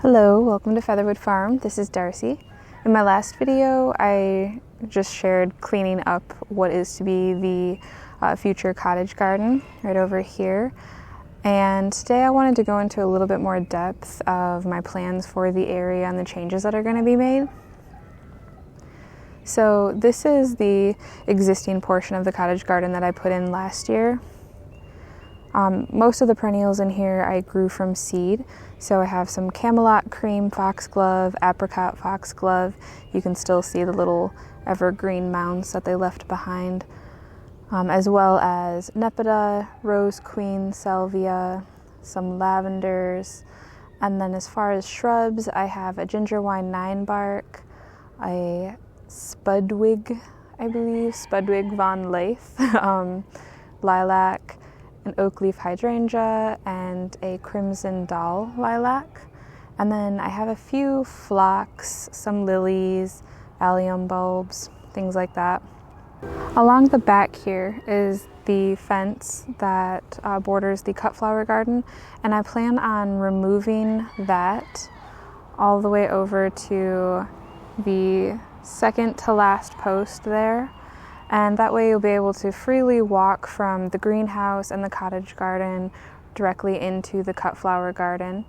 Hello, welcome to Featherwood Farm. This is Darcy. In my last video, I just shared cleaning up what is to be the future cottage garden right over here. And today I wanted to go into a little bit more depth of my plans for the area and the changes that are going to be made. So this is the existing portion of the cottage garden that I put in last year. Most of the perennials in here I grew from seed. So I have some Camelot cream foxglove, apricot foxglove. You can still see the little evergreen mounds that they left behind, as well as Nepeta, rose queen, salvia, some lavenders. And then as far as shrubs, I have a gingerwine 9-bark, a spudwig, I believe, Spudwig von Leith, lilac, an oak leaf hydrangea, and a crimson doll lilac. And then I have a few phlox, some lilies, allium bulbs, things like that. Along the back here is the fence that borders the cut flower garden, and I plan on removing that all the way over to the second to last post there. And that way you'll be able to freely walk from the greenhouse and the cottage garden directly into the cut flower garden.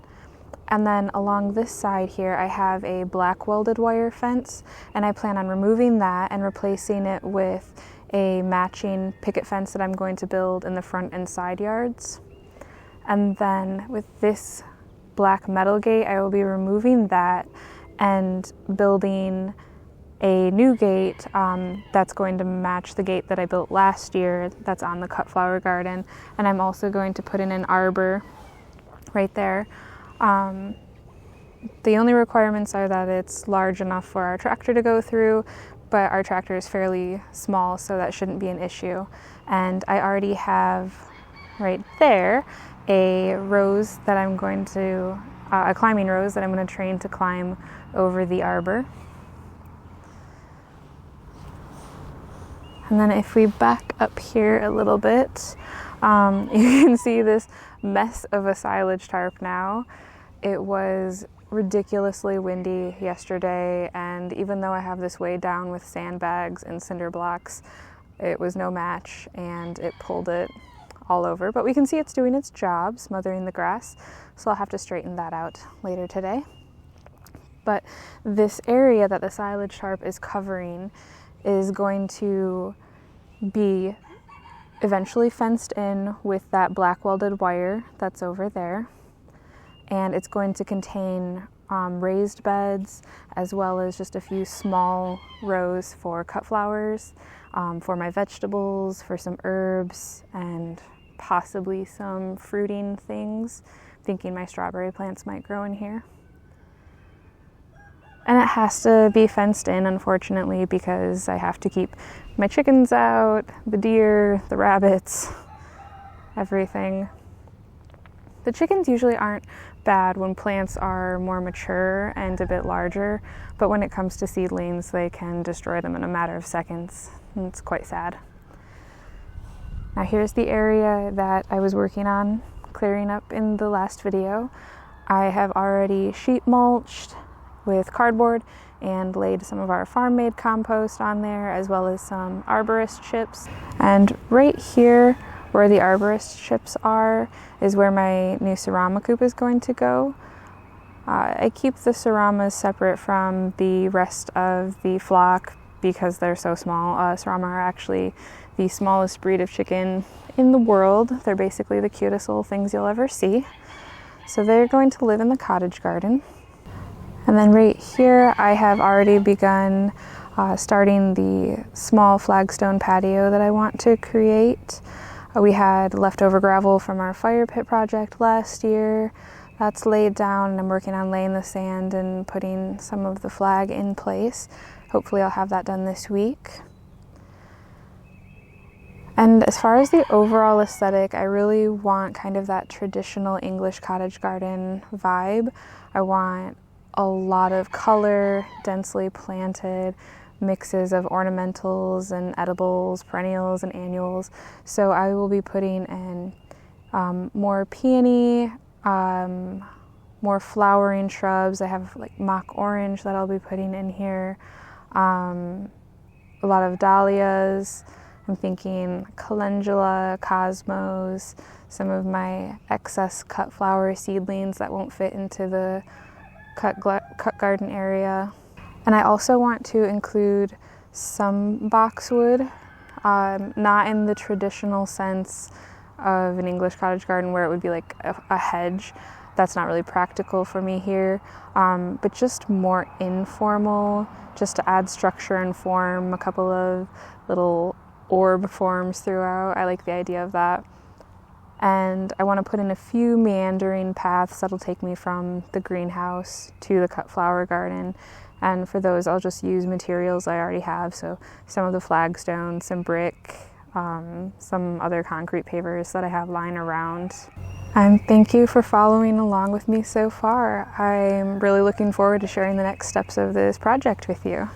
And then along this side here, I have a black welded wire fence, and I plan on removing that and replacing it with a matching picket fence that I'm going to build in the front and side yards. And then with this black metal gate, I will be removing that and building a new gate that's going to match the gate that I built last year that's on the cut flower garden. And I'm also going to put in an arbor right there. The only requirements are that it's large enough for our tractor to go through, but our tractor is fairly small, so that shouldn't be an issue. And I already have right there a rose that I'm going to, a climbing rose that I'm going to train to climb over the arbor. And then if we back up here a little bit, you can see this mess of a silage tarp now. It was ridiculously windy yesterday, and even though I have this weighed down with sandbags and cinder blocks, it was no match, and it pulled it all over. But we can see it's doing its job, smothering the grass, so I'll have to straighten that out later today. But this area that the silage tarp is covering is going to be eventually fenced in with that black welded wire that's over there. And it's going to contain raised beds, as well as just a few small rows for cut flowers, for my vegetables, for some herbs, and possibly some fruiting things. Thinking my strawberry plants might grow in here. And it has to be fenced in, unfortunately, because I have to keep my chickens out, the deer, the rabbits, everything. The chickens usually aren't bad when plants are more mature and a bit larger, but when it comes to seedlings, they can destroy them in a matter of seconds, and it's quite sad. Now here's the area that I was working on clearing up in the last video. I have already sheet mulched with cardboard and laid some of our farm-made compost on there, as well as some arborist chips. And right here where the arborist chips are is where my new serrama coop is going to go. I keep the serramas separate from the rest of the flock because they're so small. Serrama are actually the smallest breed of chicken in the world. They're basically the cutest little things you'll ever see. So they're going to live in the cottage garden. And then right here, I have already begun starting the small flagstone patio that I want to create. We had leftover gravel from our fire pit project last year. That's laid down, and I'm working on laying the sand and putting some of the flag in place. Hopefully I'll have that done this week. And as far as the overall aesthetic, I really want kind of that traditional English cottage garden vibe. I want a lot of color, densely planted mixes of ornamentals and edibles, perennials and annuals. So I will be putting in more peony, more flowering shrubs. I have like mock orange that I'll be putting in here. A lot of dahlias. I'm thinking calendula, cosmos, some of my excess cut flower seedlings that won't fit into the cut garden area. And I also want to include some boxwood, not in the traditional sense of an English cottage garden where it would be like a hedge. That's not really practical for me here, but just more informal, just to add structure and form, a couple of little orb forms throughout. I like the idea of that. And I want to put in a few meandering paths that'll take me from the greenhouse to the cut flower garden. And for those, I'll just use materials I already have. So some of the flagstones, some brick, some other concrete pavers that I have lying around. And thank you for following along with me so far. I'm really looking forward to sharing the next steps of this project with you.